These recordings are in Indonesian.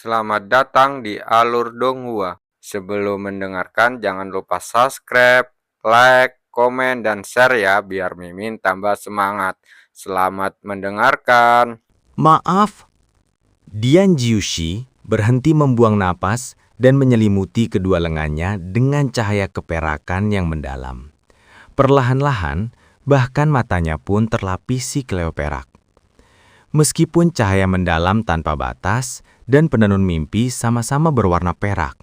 Selamat datang di Alur Donghua. Sebelum mendengarkan, jangan lupa subscribe, like, komen, dan share ya, biar Mimin tambah semangat. Selamat mendengarkan. Maaf, Dian Jiushi berhenti membuang napas dan menyelimuti kedua lengannya dengan cahaya keperakan yang mendalam. Perlahan-lahan, bahkan matanya pun terlapisi kleo perak. Meskipun cahaya mendalam tanpa batas dan penenun mimpi sama-sama berwarna perak,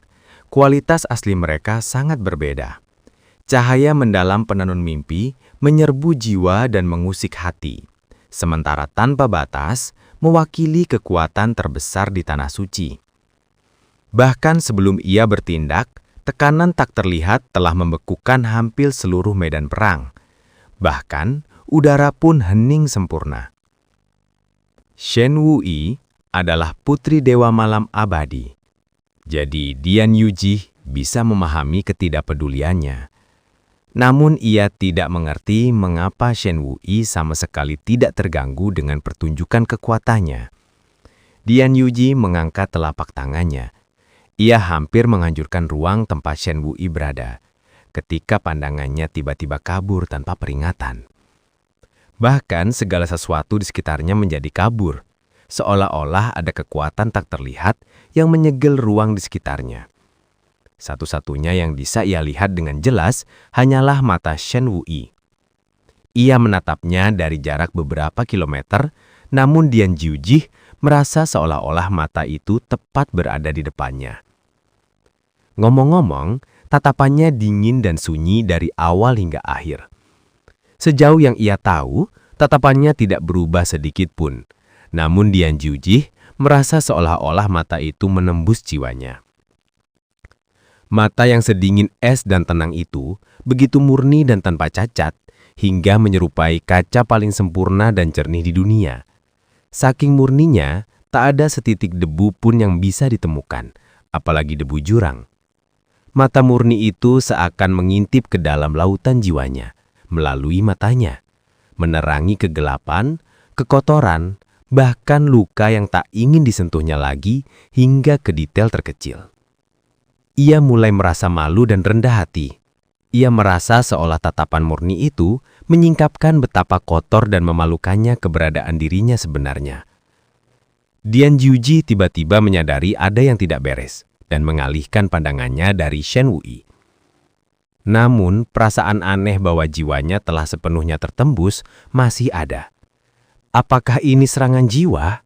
kualitas asli mereka sangat berbeda. Cahaya mendalam penenun mimpi menyerbu jiwa dan mengusik hati, sementara tanpa batas mewakili kekuatan terbesar di tanah suci. Bahkan sebelum ia bertindak, tekanan tak terlihat telah membekukan hampir seluruh medan perang. Bahkan, udara pun hening sempurna. Shen Wuyi adalah putri Dewa Malam Abadi. Jadi Dian Yuji bisa memahami ketidakpeduliannya. Namun ia tidak mengerti mengapa Shen Wuyi sama sekali tidak terganggu dengan pertunjukan kekuatannya. Dian Yuji mengangkat telapak tangannya. Ia hampir menghancurkan ruang tempat Shen Wuyi berada, ketika pandangannya tiba-tiba kabur tanpa peringatan. Bahkan segala sesuatu di sekitarnya menjadi kabur, seolah-olah ada kekuatan tak terlihat yang menyegel ruang di sekitarnya. Satu-satunya yang bisa ia lihat dengan jelas hanyalah mata Shen Wuyi. Ia menatapnya dari jarak beberapa kilometer, namun Dian Jiuji merasa seolah-olah mata itu tepat berada di depannya. Ngomong-ngomong, tatapannya dingin dan sunyi dari awal hingga akhir. Sejauh yang ia tahu, tatapannya tidak berubah sedikit pun. Namun Dian Jiuji merasa seolah-olah mata itu menembus jiwanya. Mata yang sedingin es dan tenang itu begitu murni dan tanpa cacat, hingga menyerupai kaca paling sempurna dan jernih di dunia. Saking murninya, tak ada setitik debu pun yang bisa ditemukan, apalagi debu jurang. Mata murni itu seakan mengintip ke dalam lautan jiwanya, melalui matanya, menerangi kegelapan, kekotoran, bahkan luka yang tak ingin disentuhnya lagi hingga ke detail terkecil. Ia mulai merasa malu dan rendah hati. Ia merasa seolah tatapan murni itu menyingkapkan betapa kotor dan memalukannya keberadaan dirinya sebenarnya. Dian Jiuji tiba-tiba menyadari ada yang tidak beres dan mengalihkan pandangannya dari Shen Wuyi. Namun, perasaan aneh bahwa jiwanya telah sepenuhnya tertembus masih ada. Apakah ini serangan jiwa?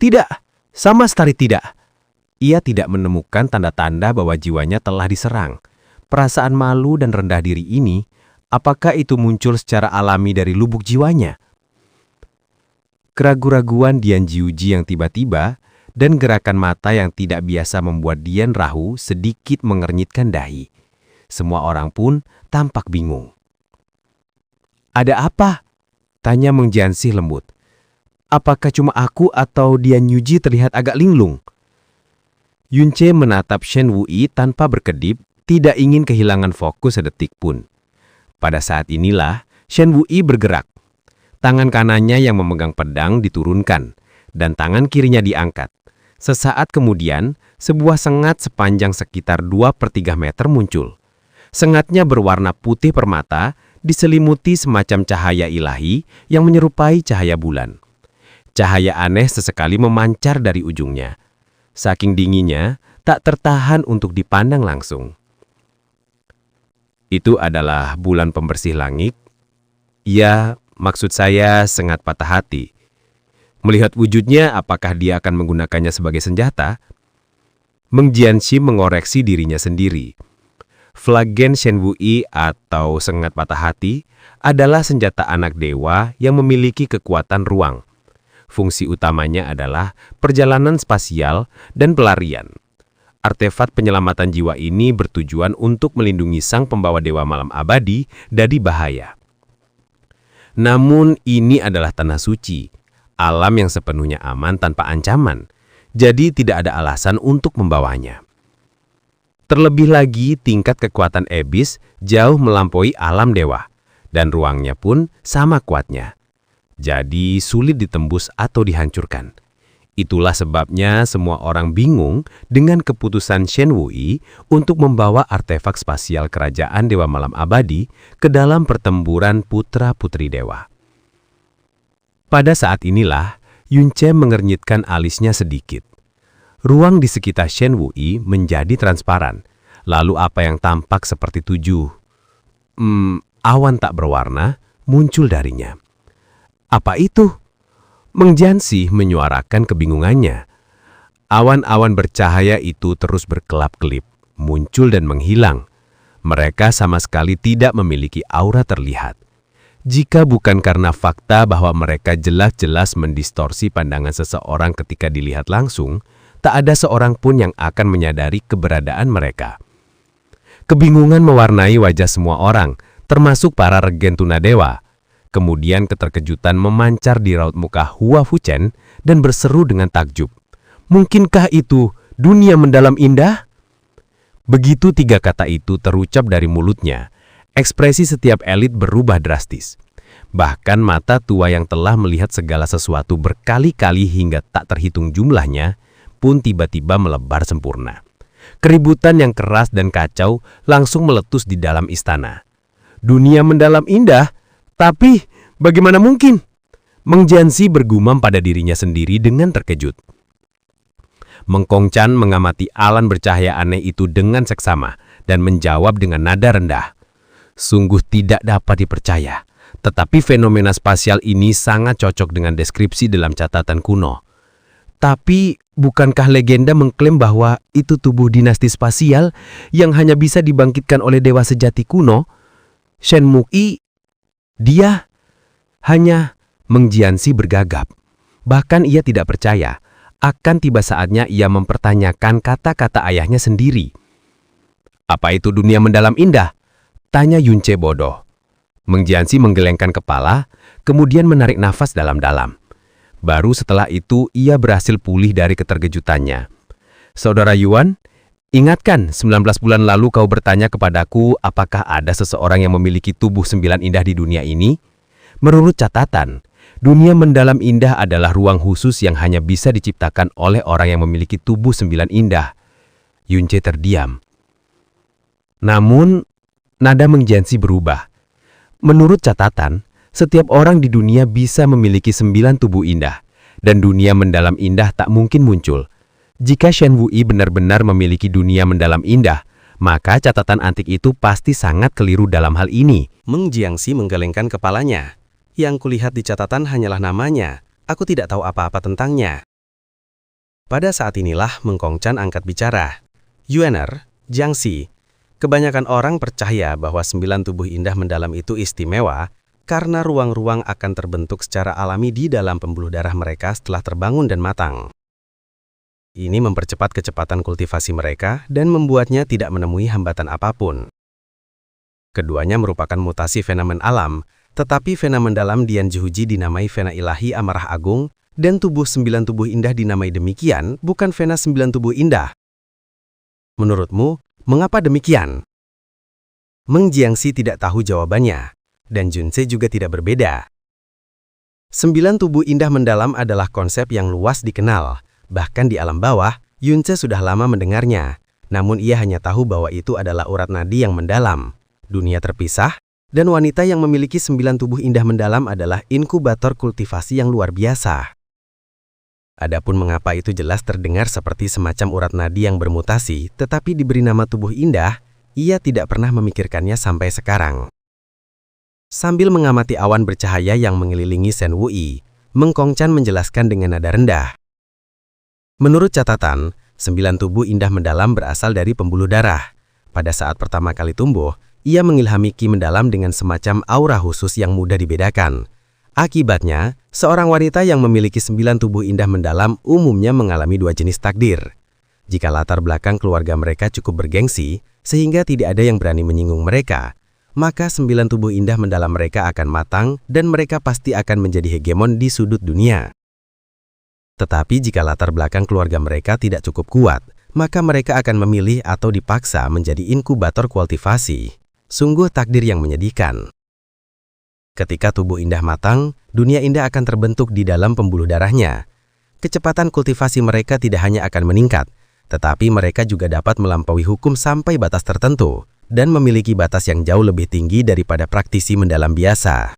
Tidak, sama sekali tidak. Ia tidak menemukan tanda-tanda bahwa jiwanya telah diserang. Perasaan malu dan rendah diri ini, apakah itu muncul secara alami dari lubuk jiwanya? Keraguan-raguan Dian Jiuji yang tiba-tiba dan gerakan mata yang tidak biasa membuat Dian ragu sedikit mengernyitkan dahi. Semua orang pun tampak bingung. "Ada apa?" tanya Meng Jianxi lembut. "Apakah cuma aku atau Dian Yuji terlihat agak linglung?" Yunce menatap Shen Wuyi tanpa berkedip, tidak ingin kehilangan fokus sedetik pun. Pada saat inilah Shen Wuyi bergerak. Tangan kanannya yang memegang pedang diturunkan, dan tangan kirinya diangkat. Sesaat kemudian, sebuah sengat sepanjang sekitar 2/3 meter muncul. Sengatnya berwarna putih permata, diselimuti semacam cahaya ilahi yang menyerupai cahaya bulan. Cahaya aneh sesekali memancar dari ujungnya. Saking dinginnya, tak tertahan untuk dipandang langsung. "Itu adalah bulan pembersih langit?" "Ya, maksud saya sengat patah hati. Melihat wujudnya, apakah dia akan menggunakannya sebagai senjata?" Meng Jianxi mengoreksi dirinya sendiri. Flagen Shen Wuyi atau sengat patah hati adalah senjata anak dewa yang memiliki kekuatan ruang. Fungsi utamanya adalah perjalanan spasial dan pelarian. Artefak penyelamatan jiwa ini bertujuan untuk melindungi sang pembawa Dewa Malam Abadi dari bahaya. Namun ini adalah tanah suci, alam yang sepenuhnya aman tanpa ancaman, jadi tidak ada alasan untuk membawanya. Terlebih lagi, tingkat kekuatan Abyss jauh melampaui alam dewa, dan ruangnya pun sama kuatnya. Jadi sulit ditembus atau dihancurkan. Itulah sebabnya semua orang bingung dengan keputusan Shen Wuyi untuk membawa artefak spasial kerajaan Dewa Malam Abadi ke dalam pertempuran putra-putri dewa. Pada saat inilah, Yunce mengernyitkan alisnya sedikit. Ruang di sekitar Shen Wuyi menjadi transparan, lalu apa yang tampak seperti awan tak berwarna muncul darinya. Apa itu? Meng Jianxi menyuarakan kebingungannya. Awan-awan bercahaya itu terus berkelap-kelip, muncul dan menghilang. Mereka sama sekali tidak memiliki aura terlihat. Jika bukan karena fakta bahwa mereka jelas-jelas mendistorsi pandangan seseorang ketika dilihat langsung, tak ada seorang pun yang akan menyadari keberadaan mereka. Kebingungan mewarnai wajah semua orang, termasuk para regen tunadewa. Kemudian keterkejutan memancar di raut muka Hua Fuchen dan berseru dengan takjub. Mungkinkah itu dunia mendalam indah? Begitu tiga kata itu terucap dari mulutnya, ekspresi setiap elit berubah drastis. Bahkan mata tua yang telah melihat segala sesuatu berkali-kali hingga tak terhitung jumlahnya, pun tiba-tiba melebar sempurna. Keributan yang keras dan kacau langsung meletus di dalam istana. Dunia mendalam indah? Tapi, bagaimana mungkin? Meng Jianxi bergumam pada dirinya sendiri dengan terkejut. Meng Kongcan mengamati alan bercahaya aneh itu dengan seksama dan menjawab dengan nada rendah. Sungguh tidak dapat dipercaya, tetapi fenomena spasial ini sangat cocok dengan deskripsi dalam catatan kuno. Tapi, bukankah legenda mengklaim bahwa itu tubuh dinasti spasial yang hanya bisa dibangkitkan oleh dewa sejati kuno? Shen Wuyi, dia hanya Meng Jianxi bergagap. Bahkan ia tidak percaya akan tiba saatnya ia mempertanyakan kata-kata ayahnya sendiri. Apa itu dunia mendalam indah? Tanya Yunce bodoh. Meng Jianxi menggelengkan kepala, kemudian menarik nafas dalam-dalam. Baru setelah itu ia berhasil pulih dari keterkejutannya. Saudara Yuan, ingatkan 19 bulan lalu kau bertanya kepadaku apakah ada seseorang yang memiliki tubuh 9 indah di dunia ini? Menurut catatan, dunia mendalam indah adalah ruang khusus yang hanya bisa diciptakan oleh orang yang memiliki tubuh 9 indah. Yunce terdiam. Namun, nada Meng Jianxi berubah. Menurut catatan, setiap orang di dunia bisa memiliki 9 tubuh indah, dan dunia mendalam indah tak mungkin muncul. Jika Shen Wuyi benar-benar memiliki dunia mendalam indah, maka catatan antik itu pasti sangat keliru dalam hal ini. Meng Jianxi menggelengkan kepalanya. Yang kulihat di catatan hanyalah namanya. Aku tidak tahu apa-apa tentangnya. Pada saat inilah Meng Kongcan angkat bicara. Yuaner, Jiangxi, kebanyakan orang percaya bahwa 9 tubuh indah mendalam itu istimewa karena ruang-ruang akan terbentuk secara alami di dalam pembuluh darah mereka setelah terbangun dan matang. Ini mempercepat kecepatan kultivasi mereka dan membuatnya tidak menemui hambatan apapun. Keduanya merupakan mutasi fenomena alam, tetapi fenomena mendalam Dian Jihuji dinamai Vena Ilahi Amarah Agung, dan tubuh 9 tubuh indah dinamai demikian, bukan Vena 9 tubuh indah. Menurutmu, mengapa demikian? Meng Jianxi tidak tahu jawabannya, dan Junse juga tidak berbeda. 9 tubuh indah mendalam adalah konsep yang luas dikenal. Bahkan di alam bawah, Yunce sudah lama mendengarnya. Namun ia hanya tahu bahwa itu adalah urat nadi yang mendalam, dunia terpisah, dan wanita yang memiliki 9 tubuh indah mendalam adalah inkubator kultivasi yang luar biasa. Adapun mengapa itu jelas terdengar seperti semacam urat nadi yang bermutasi, tetapi diberi nama tubuh indah, ia tidak pernah memikirkannya sampai sekarang. Sambil mengamati awan bercahaya yang mengelilingi Shen Wuyi, Meng Kongcan menjelaskan dengan nada rendah. Menurut catatan, 9 tubuh indah mendalam berasal dari pembuluh darah. Pada saat pertama kali tumbuh, ia mengilhami ki mendalam dengan semacam aura khusus yang mudah dibedakan. Akibatnya, seorang wanita yang memiliki 9 tubuh indah mendalam umumnya mengalami 2 jenis takdir. Jika latar belakang keluarga mereka cukup bergengsi, sehingga tidak ada yang berani menyinggung mereka, maka 9 tubuh indah mendalam mereka akan matang dan mereka pasti akan menjadi hegemon di sudut dunia. Tetapi jika latar belakang keluarga mereka tidak cukup kuat, maka mereka akan memilih atau dipaksa menjadi inkubator kultivasi. Sungguh takdir yang menyedihkan. Ketika tubuh indah matang, dunia indah akan terbentuk di dalam pembuluh darahnya. kecepatan kultivasi mereka tidak hanya akan meningkat, tetapi mereka juga dapat melampaui hukum sampai batas tertentu dan memiliki batas yang jauh lebih tinggi daripada praktisi mendalam biasa.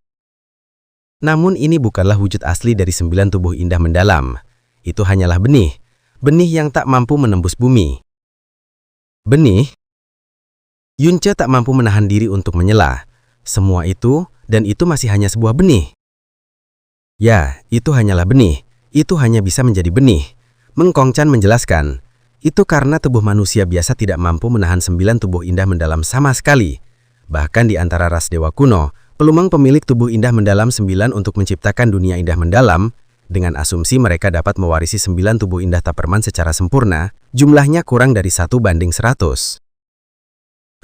Namun ini bukanlah wujud asli dari 9 tubuh indah mendalam. Itu hanyalah benih yang tak mampu menembus bumi. Benih? Yunce tak mampu menahan diri untuk menyela. Semua itu, dan itu masih hanya sebuah benih. Ya, itu hanyalah benih. Itu hanya bisa menjadi benih. Meng Kongcan menjelaskan, itu karena tubuh manusia biasa tidak mampu menahan 9 tubuh indah mendalam sama sekali. Bahkan di antara ras dewa kuno, peluang pemilik tubuh indah mendalam 9 untuk menciptakan dunia indah mendalam, dengan asumsi mereka dapat mewarisi 9 tubuh indah Taperman secara sempurna, jumlahnya kurang dari 1:100.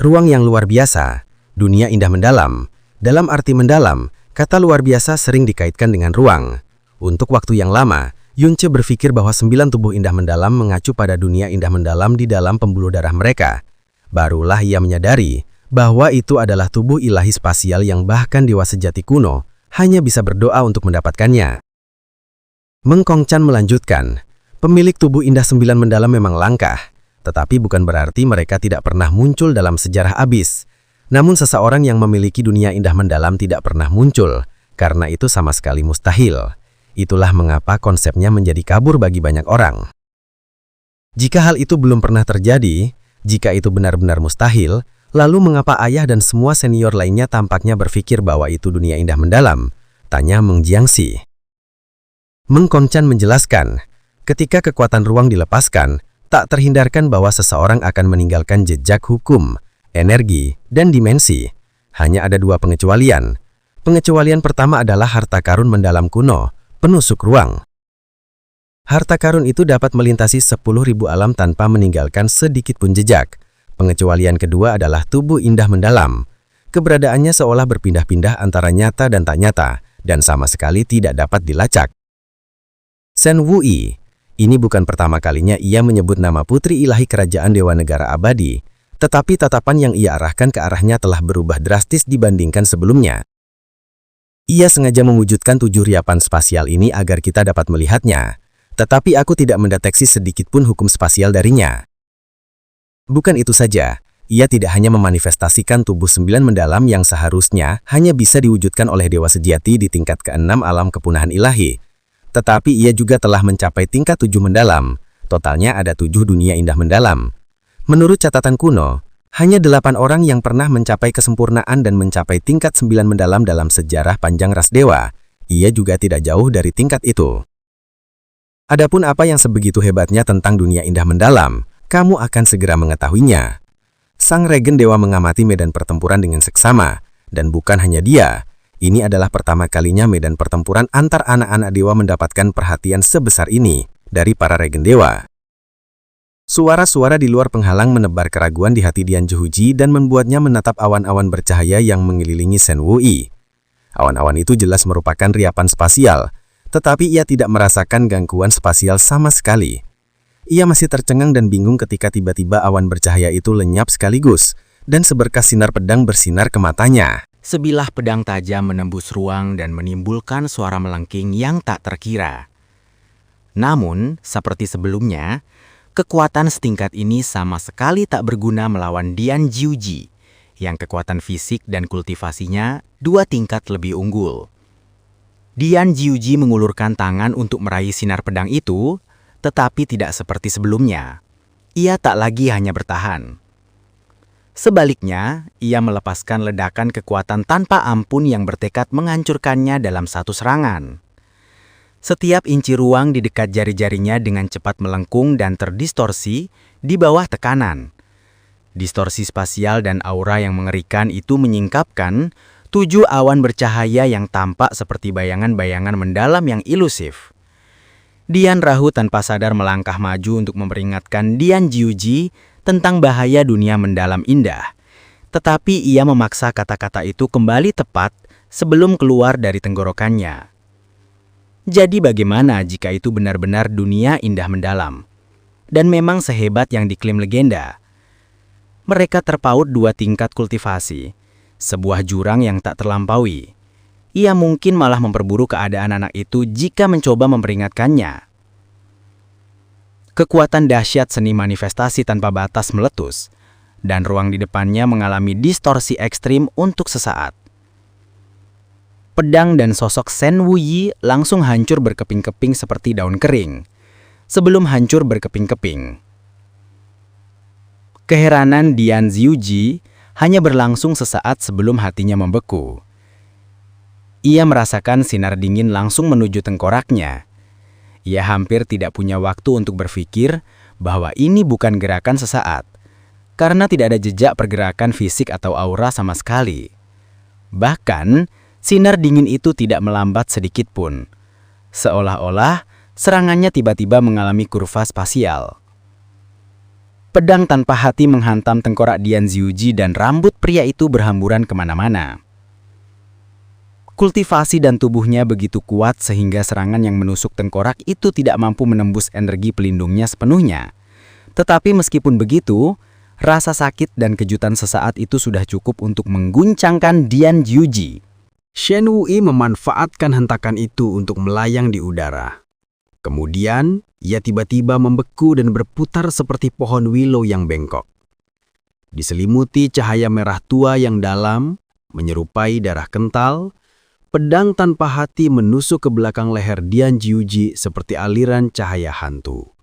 Ruang yang luar biasa, dunia indah mendalam. Dalam arti mendalam, kata luar biasa sering dikaitkan dengan ruang. Untuk waktu yang lama, Yunce berpikir bahwa 9 tubuh indah mendalam mengacu pada dunia indah mendalam di dalam pembuluh darah mereka. Barulah ia menyadari bahwa itu adalah tubuh ilahi spasial yang bahkan dewa sejati kuno hanya bisa berdoa untuk mendapatkannya. Meng Kongcan melanjutkan, pemilik tubuh indah 9 mendalam memang langka, tetapi bukan berarti mereka tidak pernah muncul dalam sejarah abis. Namun seseorang yang memiliki dunia indah mendalam tidak pernah muncul, karena itu sama sekali mustahil. Itulah mengapa konsepnya menjadi kabur bagi banyak orang. Jika hal itu belum pernah terjadi, jika itu benar-benar mustahil, lalu mengapa ayah dan semua senior lainnya tampaknya berpikir bahwa itu dunia indah mendalam? Tanya Meng Jiangxi. Meng Kongcan menjelaskan, ketika kekuatan ruang dilepaskan, tak terhindarkan bahwa seseorang akan meninggalkan jejak hukum, energi, dan dimensi. Hanya ada 2 pengecualian. Pengecualian pertama adalah harta karun mendalam kuno, penusuk ruang. Harta karun itu dapat melintasi 10.000 alam tanpa meninggalkan sedikit pun jejak. Pengecualian kedua adalah tubuh indah mendalam. Keberadaannya seolah berpindah-pindah antara nyata dan tak nyata, dan sama sekali tidak dapat dilacak. Shen Wuyi, ini bukan pertama kalinya ia menyebut nama putri ilahi kerajaan dewa negara abadi, tetapi tatapan yang ia arahkan ke arahnya telah berubah drastis dibandingkan sebelumnya. Ia sengaja mewujudkan 7 riapan spasial ini agar kita dapat melihatnya, tetapi aku tidak mendeteksi sedikit pun hukum spasial darinya. Bukan itu saja, ia tidak hanya memanifestasikan tubuh 9 mendalam yang seharusnya hanya bisa diwujudkan oleh dewa sejati di tingkat ke-6 alam kepunahan ilahi, tetapi ia juga telah mencapai tingkat 7 mendalam, totalnya ada 7 dunia indah mendalam. Menurut catatan kuno, hanya 8 orang yang pernah mencapai kesempurnaan dan mencapai tingkat 9 mendalam dalam sejarah panjang ras dewa. Ia juga tidak jauh dari tingkat itu. Adapun apa yang sebegitu hebatnya tentang dunia indah mendalam, kamu akan segera mengetahuinya. Sang Regen Dewa mengamati medan pertempuran dengan seksama, dan bukan hanya dia. Ini adalah pertama kalinya medan pertempuran antar anak-anak dewa mendapatkan perhatian sebesar ini dari para Regen Dewa. Suara-suara di luar penghalang menebar keraguan di hati Dian Zhuji dan membuatnya menatap awan-awan bercahaya yang mengelilingi Shen Wuyi. Awan-awan itu jelas merupakan riapan spasial, tetapi ia tidak merasakan gangguan spasial sama sekali. Ia masih tercengang dan bingung ketika tiba-tiba awan bercahaya itu lenyap sekaligus, dan seberkas sinar pedang bersinar ke matanya. Sebilah pedang tajam menembus ruang dan menimbulkan suara melengking yang tak terkira. Namun, seperti sebelumnya, kekuatan setingkat ini sama sekali tak berguna melawan Dian Zhuji, yang kekuatan fisik dan kultivasinya 2 tingkat lebih unggul. Dian Zhuji mengulurkan tangan untuk meraih sinar pedang itu, tetapi tidak seperti sebelumnya. Ia tak lagi hanya bertahan. Sebaliknya, ia melepaskan ledakan kekuatan tanpa ampun yang bertekad menghancurkannya dalam satu serangan. Setiap inci ruang di dekat jari-jarinya dengan cepat melengkung dan terdistorsi di bawah tekanan. Distorsi spasial dan aura yang mengerikan itu menyingkapkan 7 awan bercahaya yang tampak seperti bayangan-bayangan mendalam yang ilusif. Dian Rahu tanpa sadar melangkah maju untuk memperingatkan Dian Zhuji tentang bahaya dunia mendalam indah. Tetapi ia memaksa kata-kata itu kembali tepat sebelum keluar dari tenggorokannya. Jadi bagaimana jika itu benar-benar dunia indah mendalam? Dan memang sehebat yang diklaim legenda. Mereka terpaut 2 tingkat kultivasi, sebuah jurang yang tak terlampaui. Ia mungkin malah memperburuk keadaan anak itu jika mencoba memperingatkannya. Kekuatan dahsyat seni manifestasi tanpa batas meletus, dan ruang di depannya mengalami distorsi ekstrim untuk sesaat. Pedang dan sosok Shen Wuyi langsung hancur berkeping-keping seperti daun kering, sebelum hancur berkeping-keping. Keheranan Dian Ziuji hanya berlangsung sesaat sebelum hatinya membeku. Ia merasakan sinar dingin langsung menuju tengkoraknya. Ia hampir tidak punya waktu untuk berpikir bahwa ini bukan gerakan sesaat, karena tidak ada jejak pergerakan fisik atau aura sama sekali. Bahkan, sinar dingin itu tidak melambat sedikit pun, seolah-olah serangannya tiba-tiba mengalami kurva spasial. Pedang tanpa hati menghantam tengkorak Dian Ziuji dan rambut pria itu berhamburan kemana-mana. Kultivasi dan tubuhnya begitu kuat sehingga serangan yang menusuk tengkorak itu tidak mampu menembus energi pelindungnya sepenuhnya. Tetapi meskipun begitu, rasa sakit dan kejutan sesaat itu sudah cukup untuk mengguncangkan Dian Ziuji. Shen Wuyi memanfaatkan hentakan itu untuk melayang di udara. Kemudian, ia tiba-tiba membeku dan berputar seperti pohon willow yang bengkok. Diselimuti cahaya merah tua yang dalam, menyerupai darah kental, pedang tanpa hati menusuk ke belakang leher Dian Ziuji seperti aliran cahaya hantu.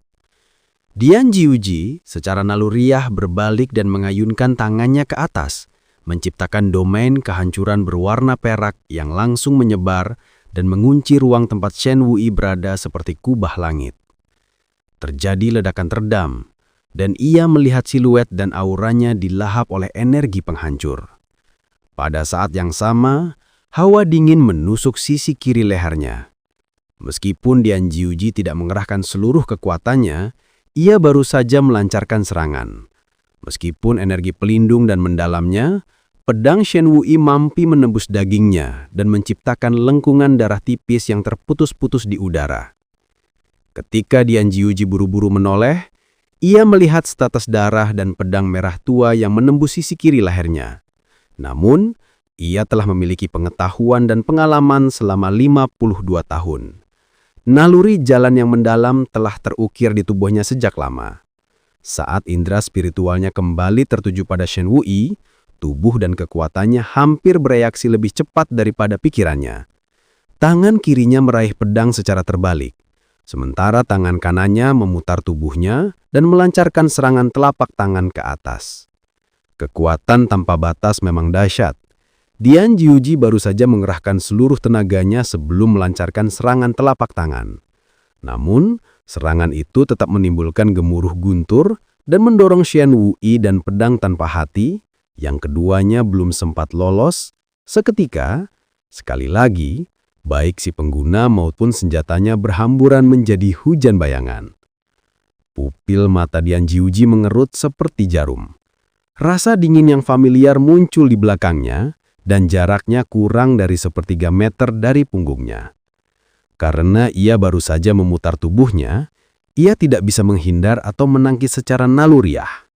Dian Ziuji secara naluriah berbalik dan mengayunkan tangannya ke atas, menciptakan domain kehancuran berwarna perak yang langsung menyebar dan mengunci ruang tempat Shen Wuyi berada seperti kubah langit. Terjadi ledakan teredam, dan ia melihat siluet dan auranya dilahap oleh energi penghancur. Pada saat yang sama, hawa dingin menusuk sisi kiri lehernya. Meskipun Dian Ziuji tidak mengerahkan seluruh kekuatannya, ia baru saja melancarkan serangan. Meskipun energi pelindung dan mendalamnya, pedang Shen Wuyi mampu menembus dagingnya dan menciptakan lengkungan darah tipis yang terputus-putus di udara. Ketika Dian Ziuji buru-buru menoleh, ia melihat setetes darah dan pedang merah tua yang menembus sisi kiri lehernya. Namun, ia telah memiliki pengetahuan dan pengalaman selama 52 tahun. Naluri jalan yang mendalam telah terukir di tubuhnya sejak lama. Saat indera spiritualnya kembali tertuju pada Shen Wuyi, tubuh dan kekuatannya hampir bereaksi lebih cepat daripada pikirannya. Tangan kirinya meraih pedang secara terbalik, sementara tangan kanannya memutar tubuhnya dan melancarkan serangan telapak tangan ke atas. Kekuatan tanpa batas memang dahsyat. Dian Ziuji baru saja mengerahkan seluruh tenaganya sebelum melancarkan serangan telapak tangan. Namun, serangan itu tetap menimbulkan gemuruh guntur dan mendorong Shen Wuyi dan pedang tanpa hati, yang keduanya belum sempat lolos. Seketika, sekali lagi, baik si pengguna maupun senjatanya berhamburan menjadi hujan bayangan. Pupil mata Dian Ziuji mengerut seperti jarum. Rasa dingin yang familiar muncul di belakangnya, dan jaraknya kurang dari 1/3 meter dari punggungnya. Karena ia baru saja memutar tubuhnya, ia tidak bisa menghindar atau menangkis secara naluriah.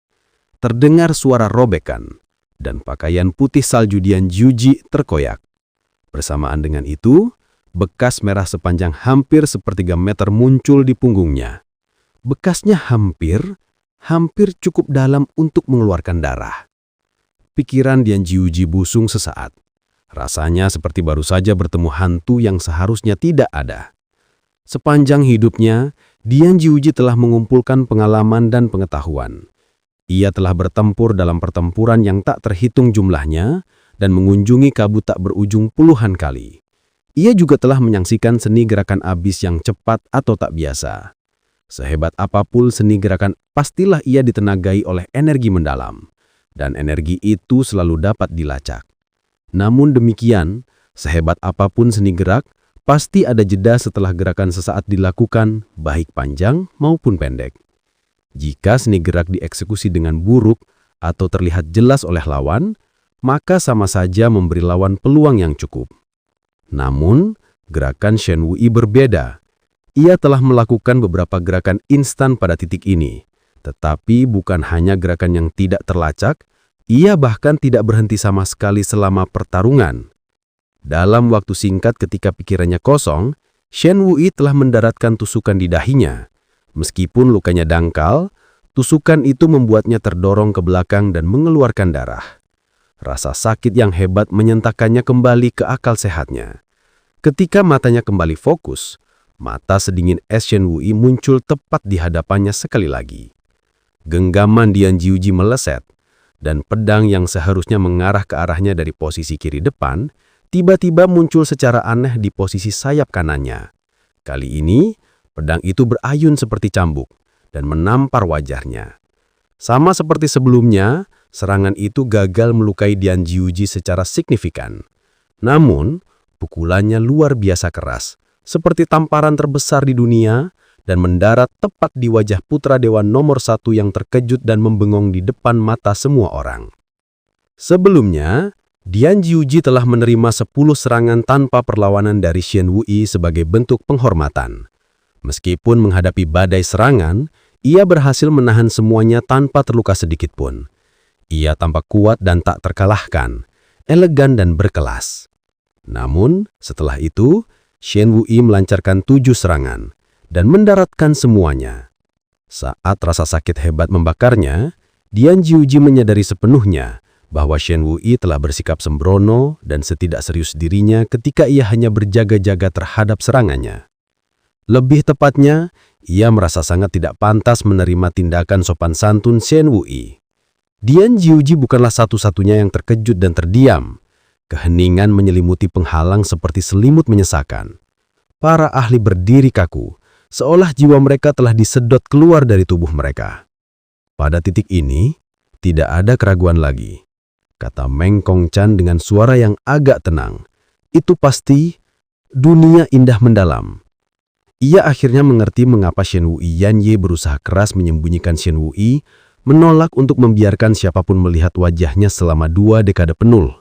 Terdengar suara robekan, dan pakaian putih salju Dian Ziuji terkoyak. Bersamaan dengan itu, bekas merah sepanjang hampir 1/3 meter muncul di punggungnya. Bekasnya hampir cukup dalam untuk mengeluarkan darah. Pikiran Dian Ziuji busung sesaat. Rasanya seperti baru saja bertemu hantu yang seharusnya tidak ada. Sepanjang hidupnya, Dian Ziuji telah mengumpulkan pengalaman dan pengetahuan. Ia telah bertempur dalam pertempuran yang tak terhitung jumlahnya dan mengunjungi kabut tak berujung puluhan kali. Ia juga telah menyaksikan seni gerakan abis yang cepat atau tak biasa. Sehebat apapun seni gerakan, pastilah ia ditenagai oleh energi mendalam. Dan energi itu selalu dapat dilacak. Namun demikian, sehebat apapun seni gerak, pasti ada jeda setelah gerakan sesaat dilakukan, baik panjang maupun pendek. Jika seni gerak dieksekusi dengan buruk atau terlihat jelas oleh lawan, maka sama saja memberi lawan peluang yang cukup. Namun, gerakan Shen Wuyi berbeda. Ia telah melakukan beberapa gerakan instan pada titik ini. Tetapi bukan hanya gerakan yang tidak terlacak, ia bahkan tidak berhenti sama sekali selama pertarungan. Dalam waktu singkat ketika pikirannya kosong, Shen Wuyi telah mendaratkan tusukan di dahinya. Meskipun lukanya dangkal, tusukan itu membuatnya terdorong ke belakang dan mengeluarkan darah. Rasa sakit yang hebat menyentakkannya kembali ke akal sehatnya. Ketika matanya kembali fokus, mata sedingin es Shen Wui muncul tepat di hadapannya sekali lagi. Genggaman Dian Jiuji meleset, dan pedang yang seharusnya mengarah ke arahnya dari posisi kiri depan, tiba-tiba muncul secara aneh di posisi sayap kanannya. Kali ini, pedang itu berayun seperti cambuk dan menampar wajahnya. Sama seperti sebelumnya, serangan itu gagal melukai Dian Jiuji secara signifikan. Namun, pukulannya luar biasa keras, seperti tamparan terbesar di dunia, dan mendarat tepat di wajah putra dewa nomor 1 yang terkejut dan membengong di depan mata semua orang. Sebelumnya, Dian Jiuji telah menerima 10 serangan tanpa perlawanan dari Shen Wui sebagai bentuk penghormatan. Meskipun menghadapi badai serangan, ia berhasil menahan semuanya tanpa terluka sedikit pun. Ia tampak kuat dan tak terkalahkan, elegan dan berkelas. Namun, setelah itu, Shen Wui melancarkan 7 serangan dan mendaratkan semuanya. Saat rasa sakit hebat membakarnya, Dian Jiuji menyadari sepenuhnya bahwa Shen Wui telah bersikap sembrono dan setidak serius dirinya ketika ia hanya berjaga-jaga terhadap serangannya. Lebih tepatnya, ia merasa sangat tidak pantas menerima tindakan sopan santun Shen Wui. Dian Jiuji bukanlah satu-satunya yang terkejut dan terdiam. Keheningan menyelimuti penghalang seperti selimut menyesakan. Para ahli berdiri kaku, seolah jiwa mereka telah disedot keluar dari tubuh mereka. Pada titik ini, tidak ada keraguan lagi, kata Meng Kongchan dengan suara yang agak tenang. Itu pasti dunia indah mendalam. Ia akhirnya mengerti mengapa Shen Wui Yanyi berusaha keras menyembunyikan Shen Wui, menolak untuk membiarkan siapapun melihat wajahnya selama 2 dekade penuh.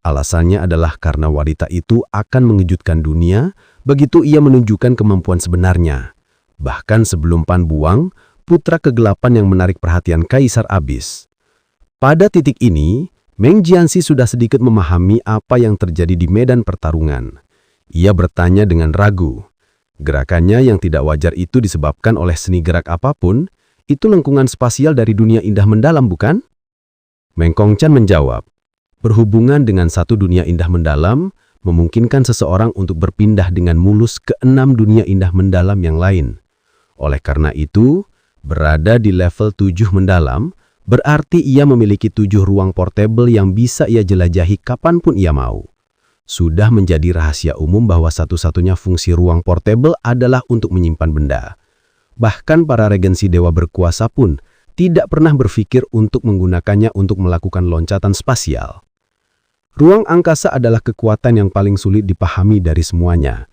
Alasannya adalah karena wanita itu akan mengejutkan dunia begitu ia menunjukkan kemampuan sebenarnya. Bahkan sebelum Pan Buang, putra kegelapan yang menarik perhatian Kaisar Abis. Pada titik ini, Meng Jianxi sudah sedikit memahami apa yang terjadi di medan pertarungan. Ia bertanya dengan ragu. Gerakannya yang tidak wajar itu disebabkan oleh seni gerak apapun, itu lengkungan spasial dari dunia indah mendalam, bukan? Meng Kongchan menjawab, berhubungan dengan satu dunia indah mendalam, memungkinkan seseorang untuk berpindah dengan mulus ke 6 dunia indah mendalam yang lain. Oleh karena itu, berada di level 7 mendalam, berarti ia memiliki 7 ruang portable yang bisa ia jelajahi kapanpun ia mau. Sudah menjadi rahasia umum bahwa satu-satunya fungsi ruang portable adalah untuk menyimpan benda. Bahkan para regensi dewa berkuasa pun tidak pernah berpikir untuk menggunakannya untuk melakukan loncatan spasial. Ruang angkasa adalah kekuatan yang paling sulit dipahami dari semuanya.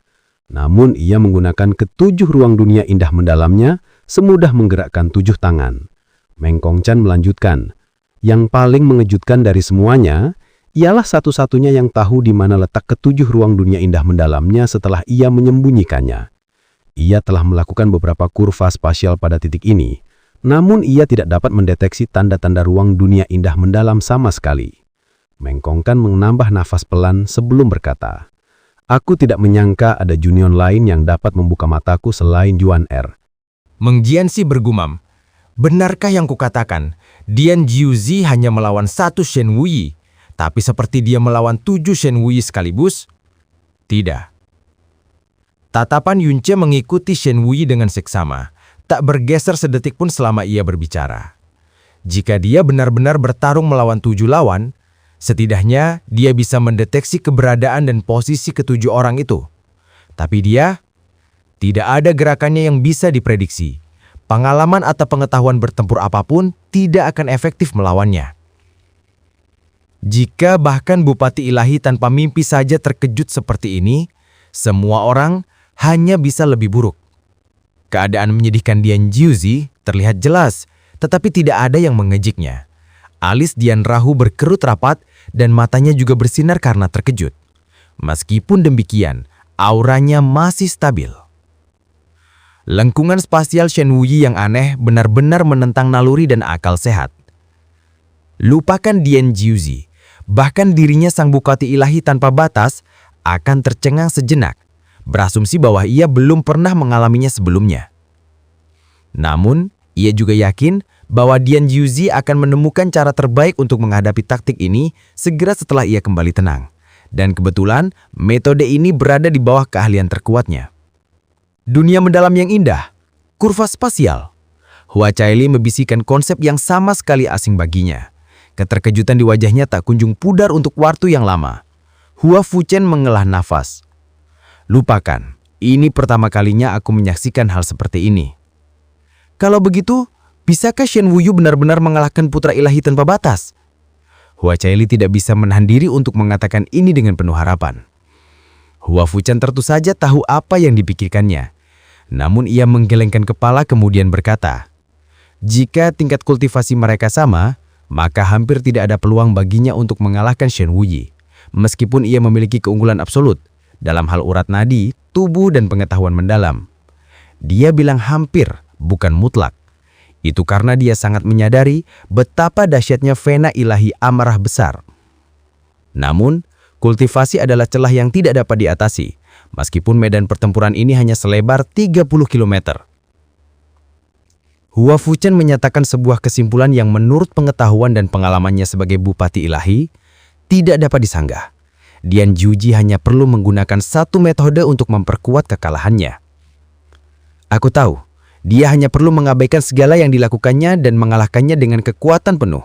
Namun ia menggunakan ke-7 ruang dunia indah mendalamnya semudah menggerakkan 7 tangan. Meng Kongchan melanjutkan, yang paling mengejutkan dari semuanya, ialah satu-satunya yang tahu di mana letak ke-7 ruang dunia indah mendalamnya setelah ia menyembunyikannya. Ia telah melakukan beberapa kurva spasial pada titik ini, namun ia tidak dapat mendeteksi tanda-tanda ruang dunia indah mendalam sama sekali. Meng Kongchan menambah nafas pelan sebelum berkata, "Aku tidak menyangka ada junior lain yang dapat membuka mataku selain Yuan Er." Meng Jianxi bergumam, benarkah yang kukatakan, Dian Jiuji hanya melawan 1 Shen Wui? Tapi seperti dia melawan 7 Shen Wui sekaligus? Tidak. Tatapan Yunce mengikuti Shen Wui dengan seksama, tak bergeser sedetik pun selama ia berbicara. Jika dia benar-benar bertarung melawan 7 lawan, setidaknya dia bisa mendeteksi keberadaan dan posisi ke-7 orang itu. Tapi dia, tidak ada gerakannya yang bisa diprediksi. Pengalaman atau pengetahuan bertempur apapun tidak akan efektif melawannya. Jika bahkan Bupati Ilahi tanpa mimpi saja terkejut seperti ini, semua orang hanya bisa lebih buruk. Keadaan menyedihkan Dian Jiuji terlihat jelas, tetapi tidak ada yang mengejeknya. Alis Dian Rahu berkerut rapat dan matanya juga bersinar karena terkejut. Meskipun demikian, auranya masih stabil. Lengkungan spasial Shen Wui yang aneh benar-benar menentang naluri dan akal sehat. Lupakan Dian Jiuji. Bahkan dirinya sang Bupati Ilahi tanpa batas akan tercengang sejenak, berasumsi bahwa ia belum pernah mengalaminya sebelumnya. Namun, ia juga yakin bahwa Dian Jiuzi akan menemukan cara terbaik untuk menghadapi taktik ini segera setelah ia kembali tenang. Dan kebetulan, metode ini berada di bawah keahlian terkuatnya. Dunia mendalam yang indah, kurva spasial. Hua Caili membisikkan konsep yang sama sekali asing baginya. Keterkejutan di wajahnya tak kunjung pudar untuk waktu yang lama. Hua Fuchen mengelah nafas. Lupakan, ini pertama kalinya aku menyaksikan hal seperti ini. Kalau begitu, bisakah Shen Wuyu benar-benar mengalahkan putra ilahi tanpa batas? Hua Caili tidak bisa menahan diri untuk mengatakan ini dengan penuh harapan. Hua Fuchen tentu saja tahu apa yang dipikirkannya. Namun ia menggelengkan kepala kemudian berkata, jika tingkat kultivasi mereka sama, maka hampir tidak ada peluang baginya untuk mengalahkan Shen Wuyi. Meskipun ia memiliki keunggulan absolut dalam hal urat nadi, tubuh, dan pengetahuan mendalam. Dia bilang hampir, bukan mutlak. Itu karena dia sangat menyadari betapa dahsyatnya vena ilahi amarah besar. Namun, kultivasi adalah celah yang tidak dapat diatasi, meskipun medan pertempuran ini hanya selebar 30 km. Hua Fuchen menyatakan sebuah kesimpulan yang menurut pengetahuan dan pengalamannya sebagai bupati ilahi, tidak dapat disanggah. Dian Jiuji hanya perlu menggunakan satu metode untuk memperkuat kekalahannya. Aku tahu, dia hanya perlu mengabaikan segala yang dilakukannya dan mengalahkannya dengan kekuatan penuh.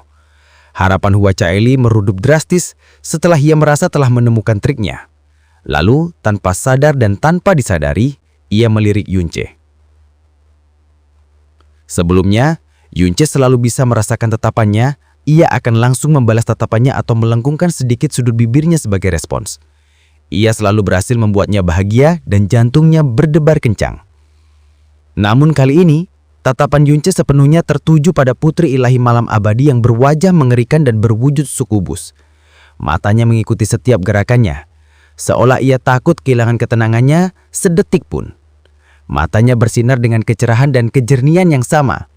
Harapan Hua Caili meredup drastis setelah ia merasa telah menemukan triknya. Lalu, tanpa sadar dan tanpa disadari, ia melirik Yunce. Sebelumnya, Yunce selalu bisa merasakan tatapannya. Ia akan langsung membalas tatapannya atau melengkungkan sedikit sudut bibirnya sebagai respons. Ia selalu berhasil membuatnya bahagia dan jantungnya berdebar kencang. Namun kali ini, tatapan Yunce sepenuhnya tertuju pada putri ilahi malam abadi yang berwajah mengerikan dan berwujud sukubus. Matanya mengikuti setiap gerakannya, seolah ia takut kehilangan ketenangannya sedetik pun. Matanya bersinar dengan kecerahan dan kejernihan yang sama.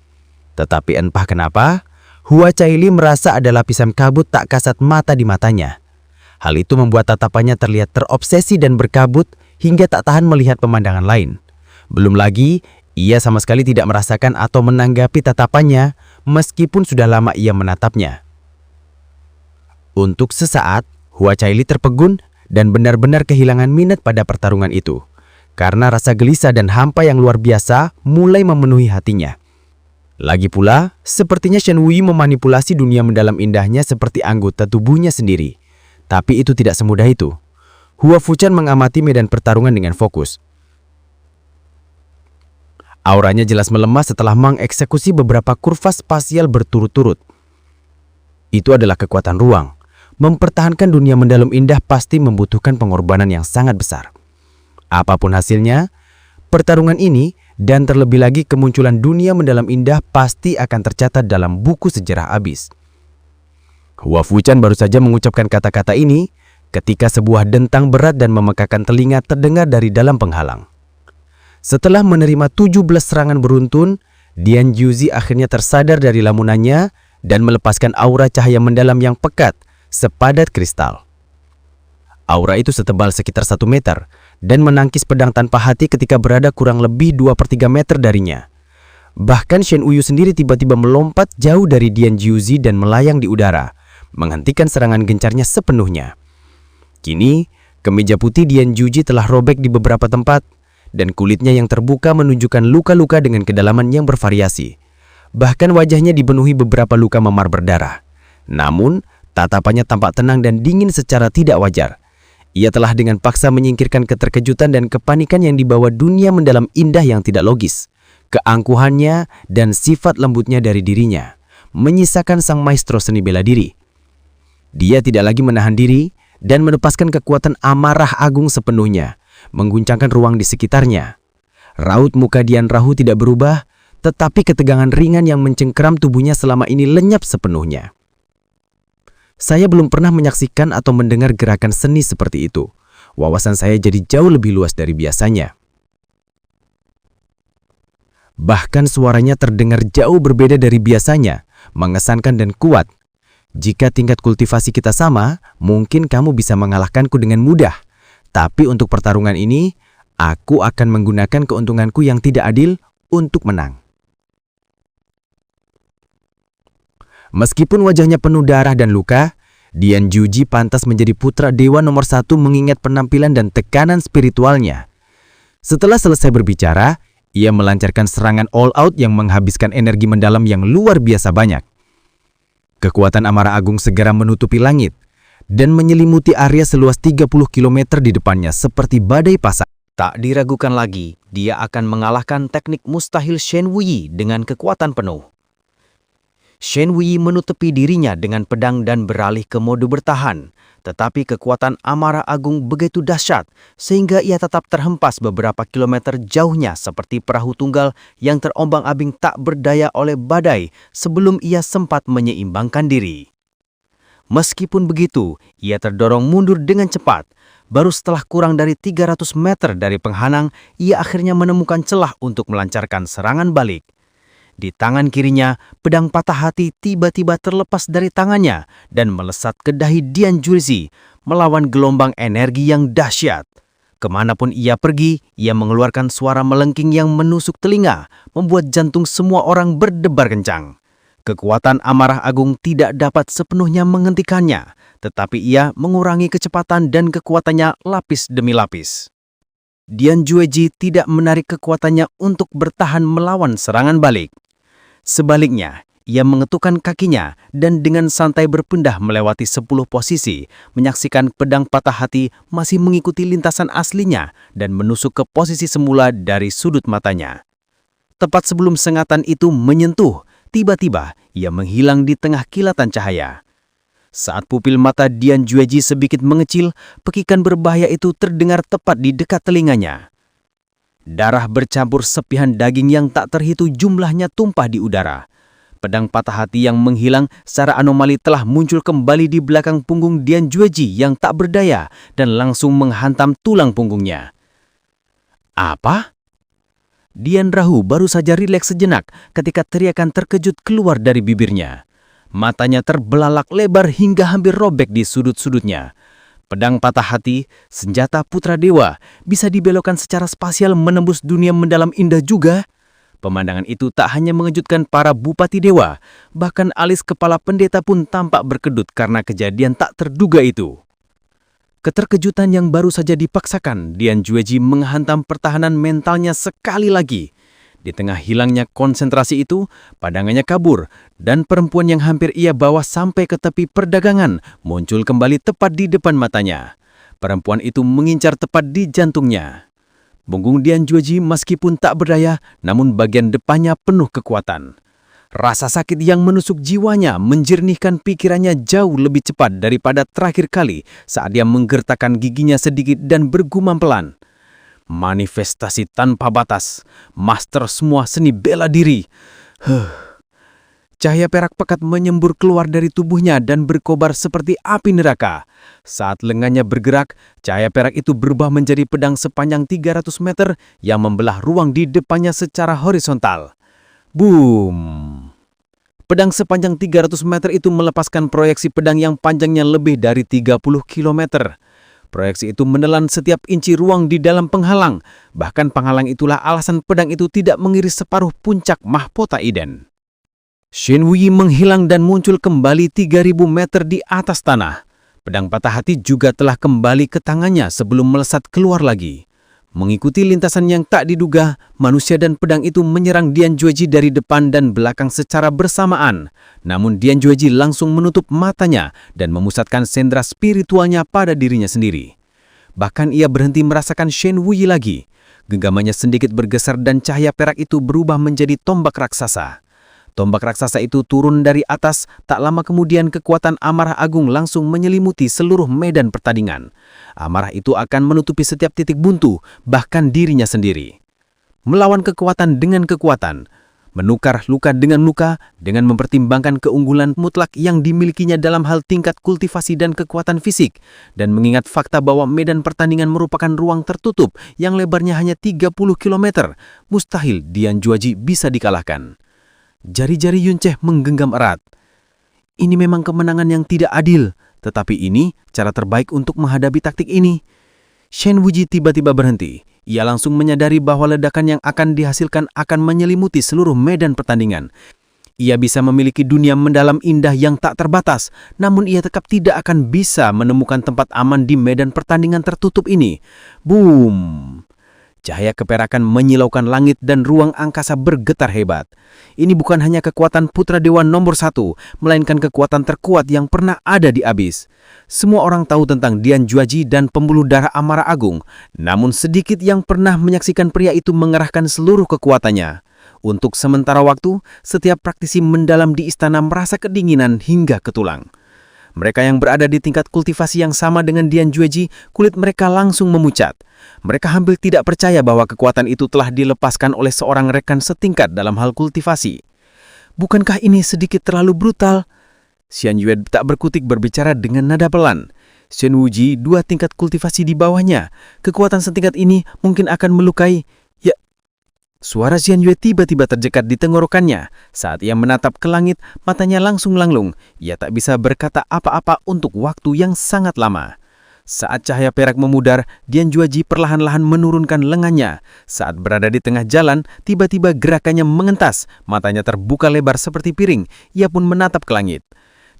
Tetapi entah kenapa, Hua Caili merasa ada lapisan kabut tak kasat mata di matanya. Hal itu membuat tatapannya terlihat terobsesi dan berkabut hingga tak tahan melihat pemandangan lain. Belum lagi, ia sama sekali tidak merasakan atau menanggapi tatapannya meskipun sudah lama ia menatapnya. Untuk sesaat, Hua Caili terpegun dan benar-benar kehilangan minat pada pertarungan itu. Karena rasa gelisah dan hampa yang luar biasa mulai memenuhi hatinya. Lagi pula, sepertinya Shen Wuyi memanipulasi dunia mendalam indahnya seperti anggota tubuhnya sendiri. Tapi itu tidak semudah itu. Hua Fuchen mengamati medan pertarungan dengan fokus. Auranya jelas melemah setelah mengeksekusi beberapa kurva spasial berturut-turut. Itu adalah kekuatan ruang. Mempertahankan dunia mendalam indah pasti membutuhkan pengorbanan yang sangat besar. Apapun hasilnya, pertarungan ini dan terlebih lagi kemunculan dunia mendalam indah pasti akan tercatat dalam buku sejarah abis. Hua Fuchen baru saja mengucapkan kata-kata ini ketika sebuah dentang berat dan memekakan telinga terdengar dari dalam penghalang. Setelah menerima 17 serangan beruntun, Dian Jiuzi akhirnya tersadar dari lamunannya dan melepaskan aura cahaya mendalam yang pekat, sepadat kristal. Aura itu setebal sekitar 1 meter dan menangkis pedang tanpa hati ketika berada kurang lebih 2/3 meter darinya. Bahkan Shen Wuyu sendiri tiba-tiba melompat jauh dari Dian Jiuzi dan melayang di udara, menghentikan serangan gencarnya sepenuhnya. Kini, kemeja putih Dian Jiuzi telah robek di beberapa tempat, dan kulitnya yang terbuka menunjukkan luka-luka dengan kedalaman yang bervariasi. Bahkan wajahnya dipenuhi beberapa luka memar berdarah. Namun, tatapannya tampak tenang dan dingin secara tidak wajar. Ia telah dengan paksa menyingkirkan keterkejutan dan kepanikan yang dibawa dunia mendalam indah yang tidak logis, keangkuhannya dan sifat lembutnya dari dirinya, menyisakan sang maestro seni bela diri. Dia tidak lagi menahan diri dan melepaskan kekuatan amarah agung sepenuhnya, mengguncangkan ruang di sekitarnya. Raut muka Dian Rahu tidak berubah, tetapi ketegangan ringan yang mencengkeram tubuhnya selama ini lenyap sepenuhnya. Saya belum pernah menyaksikan atau mendengar gerakan seni seperti itu. Wawasan saya jadi jauh lebih luas dari biasanya. Bahkan suaranya terdengar jauh berbeda dari biasanya, mengesankan dan kuat. Jika tingkat kultivasi kita sama, mungkin kamu bisa mengalahkanku dengan mudah. Tapi untuk pertarungan ini, aku akan menggunakan keuntunganku yang tidak adil untuk menang. Meskipun wajahnya penuh darah dan luka, Dian Juji pantas menjadi putra dewa nomor 1 mengingat penampilan dan tekanan spiritualnya. Setelah selesai berbicara, ia melancarkan serangan all out yang menghabiskan energi mendalam yang luar biasa banyak. Kekuatan amarah agung segera menutupi langit dan menyelimuti area seluas 30 km di depannya seperti badai pasang. Tak diragukan lagi, dia akan mengalahkan teknik mustahil Shen Wuyi dengan kekuatan penuh. Shen Wuyi menutupi dirinya dengan pedang dan beralih ke mode bertahan, tetapi kekuatan amarah agung begitu dahsyat sehingga ia tetap terhempas beberapa kilometer jauhnya seperti perahu tunggal yang terombang-ambing tak berdaya oleh badai sebelum ia sempat menyeimbangkan diri. Meskipun begitu, ia terdorong mundur dengan cepat. Baru setelah kurang dari 300 meter dari penghalang, ia akhirnya menemukan celah untuk melancarkan serangan balik. Di tangan kirinya, pedang patah hati tiba-tiba terlepas dari tangannya dan melesat ke dahi Dian Juji melawan gelombang energi yang dahsyat. Kemanapun ia pergi, ia mengeluarkan suara melengking yang menusuk telinga, membuat jantung semua orang berdebar kencang. Kekuatan amarah agung tidak dapat sepenuhnya menghentikannya, tetapi ia mengurangi kecepatan dan kekuatannya lapis demi lapis. Dian Juji tidak menarik kekuatannya untuk bertahan melawan serangan balik. Sebaliknya, ia mengetukkan kakinya dan dengan santai berpindah melewati 10 posisi, menyaksikan pedang patah hati masih mengikuti lintasan aslinya dan menusuk ke posisi semula dari sudut matanya. Tepat sebelum sengatan itu menyentuh, tiba-tiba ia menghilang di tengah kilatan cahaya. Saat pupil mata Dian Juji sedikit mengecil, pekikan berbahaya itu terdengar tepat di dekat telinganya. Darah bercampur sepihan daging yang tak terhitung jumlahnya tumpah di udara. Pedang patah hati yang menghilang secara anomali telah muncul kembali di belakang punggung Dian Juji yang tak berdaya dan langsung menghantam tulang punggungnya. Apa? Dian Rahu baru saja rileks sejenak ketika teriakan terkejut keluar dari bibirnya. Matanya terbelalak lebar hingga hampir robek di sudut-sudutnya. Pedang patah hati, senjata putra dewa, bisa dibelokkan secara spasial menembus dunia mendalam indah juga. Pemandangan itu tak hanya mengejutkan para bupati dewa, bahkan alis kepala pendeta pun tampak berkedut karena kejadian tak terduga itu. Keterkejutan yang baru saja dipaksakan, Dian Juji menghantam pertahanan mentalnya sekali lagi. Di tengah hilangnya konsentrasi itu, pandangannya kabur, dan perempuan yang hampir ia bawa sampai ke tepi perdagangan muncul kembali tepat di depan matanya. Perempuan itu mengincar tepat di jantungnya. Punggung Dian Juji meskipun tak berdaya, namun bagian depannya penuh kekuatan. Rasa sakit yang menusuk jiwanya menjernihkan pikirannya jauh lebih cepat daripada terakhir kali saat dia menggertakkan giginya sedikit dan bergumam pelan. Manifestasi tanpa batas, master semua seni bela diri. Cahaya perak pekat menyembur keluar dari tubuhnya dan berkobar seperti api neraka. Saat lengannya bergerak, cahaya perak itu berubah menjadi pedang sepanjang 300 meter yang membelah ruang di depannya secara horizontal. Boom! Pedang sepanjang 300 meter itu melepaskan proyeksi pedang yang panjangnya lebih dari 30 kilometer. Proyeksi itu menelan setiap inci ruang di dalam penghalang. Bahkan penghalang itulah alasan pedang itu tidak mengiris separuh puncak mahkota Eden. Shen Wuyi menghilang dan muncul kembali 3000 meter di atas tanah. Pedang patah hati juga telah kembali ke tangannya sebelum melesat keluar lagi. Mengikuti lintasan yang tak diduga, manusia dan pedang itu menyerang Dian Juji dari depan dan belakang secara bersamaan. Namun Dian Juji langsung menutup matanya dan memusatkan sendera spiritualnya pada dirinya sendiri. Bahkan ia berhenti merasakan Shen Wuyi lagi. Genggamannya sedikit bergeser dan cahaya perak itu berubah menjadi tombak raksasa. Tombak raksasa itu turun dari atas, tak lama kemudian kekuatan amarah agung langsung menyelimuti seluruh medan pertandingan. Amarah itu akan menutupi setiap titik buntu, bahkan dirinya sendiri. Melawan kekuatan dengan kekuatan, menukar luka dengan luka, dengan mempertimbangkan keunggulan mutlak yang dimilikinya dalam hal tingkat kultivasi dan kekuatan fisik, dan mengingat fakta bahwa medan pertandingan merupakan ruang tertutup yang lebarnya hanya 30 km, mustahil Dian Juji bisa dikalahkan. Jari-jari Yunche menggenggam erat. Ini memang kemenangan yang tidak adil, tetapi ini cara terbaik untuk menghadapi taktik ini. Shen Wuyi tiba-tiba berhenti. Ia langsung menyadari bahwa ledakan yang akan dihasilkan akan menyelimuti seluruh medan pertandingan. Ia bisa memiliki dunia mendalam indah yang tak terbatas, namun ia tetap tidak akan bisa menemukan tempat aman di medan pertandingan tertutup ini. Boom! Cahaya keperakan menyilaukan langit dan ruang angkasa bergetar hebat. Ini bukan hanya kekuatan putra dewa nomor 1, melainkan kekuatan terkuat yang pernah ada di Abyss. Semua orang tahu tentang Dian Juaji dan pembuluh darah Amara Agung, namun sedikit yang pernah menyaksikan pria itu mengerahkan seluruh kekuatannya. Untuk sementara waktu, setiap praktisi mendalam di istana merasa kedinginan hingga ke tulang. Mereka yang berada di tingkat kultivasi yang sama dengan Dian Jueji, kulit mereka langsung memucat. Mereka hampir tidak percaya bahwa kekuatan itu telah dilepaskan oleh seorang rekan setingkat dalam hal kultivasi. Bukankah ini sedikit terlalu brutal? Xian Yue tak berkutik berbicara dengan nada pelan. Shen Wuji 2 tingkat kultivasi di bawahnya. Kekuatan setingkat ini mungkin akan melukai. Ya, suara Xian Yue tiba-tiba terjekat di tenggorokannya. Saat ia menatap ke langit, matanya langsung langlung. Ia tak bisa berkata apa-apa untuk waktu yang sangat lama. Saat cahaya perak memudar, Dian Juaji perlahan-lahan menurunkan lengannya. Saat berada di tengah jalan, tiba-tiba gerakannya mengentas. Matanya terbuka lebar seperti piring. Ia pun menatap ke langit.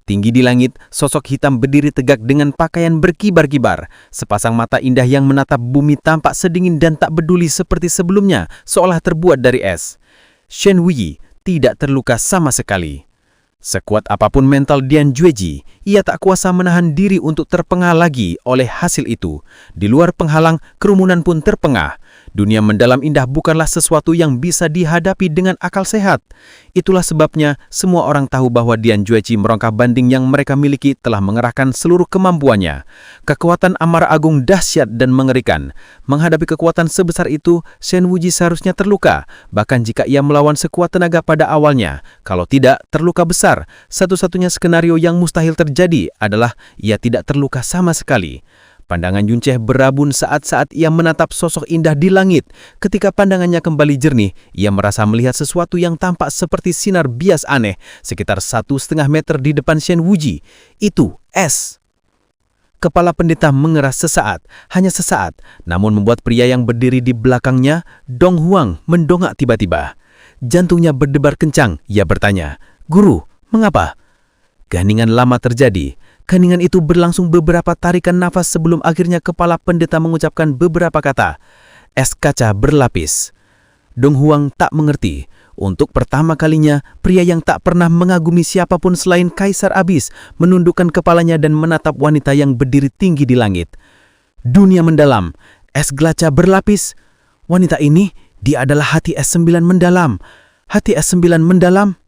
Tinggi di langit, sosok hitam berdiri tegak dengan pakaian berkibar-kibar. Sepasang mata indah yang menatap bumi tampak sedingin dan tak peduli seperti sebelumnya, seolah terbuat dari es. Shen Wuyi tidak terluka sama sekali. Sekuat apapun mental Dian Jueji, ia tak kuasa menahan diri untuk terpengah lagi oleh hasil itu. Di luar penghalang, kerumunan pun terpengah. Dunia mendalam indah bukanlah sesuatu yang bisa dihadapi dengan akal sehat. Itulah sebabnya semua orang tahu bahwa Dian Jueji merongkah banding yang mereka miliki telah mengerahkan seluruh kemampuannya. Kekuatan Amara Agung dahsyat dan mengerikan. Menghadapi kekuatan sebesar itu, Shen Wuji seharusnya terluka, bahkan jika ia melawan sekuat tenaga pada awalnya. Kalau tidak, terluka besar. Satu-satunya skenario yang mustahil terjadi adalah ia tidak terluka sama sekali. Pandangan Yunceh berabun saat-saat ia menatap sosok indah di langit. Ketika pandangannya kembali jernih, ia merasa melihat sesuatu yang tampak seperti sinar bias aneh, sekitar 1,5 meter di depan Shen Wuji. Itu es. Kepala pendeta mengeras sesaat, hanya sesaat, namun membuat pria yang berdiri di belakangnya, Dong Huang, mendongak tiba-tiba. Jantungnya berdebar kencang, ia bertanya, "Guru, mengapa?" Keheningan lama terjadi. Keheningan itu berlangsung beberapa tarikan nafas sebelum akhirnya kepala pendeta mengucapkan beberapa kata. Es kaca berlapis. Dong Huang tak mengerti. Untuk pertama kalinya, pria yang tak pernah mengagumi siapapun selain Kaisar Abyss menundukkan kepalanya dan menatap wanita yang berdiri tinggi di langit. Dunia mendalam, es glaca berlapis. Wanita ini, dia adalah hati S9 mendalam. Hati S9 mendalam.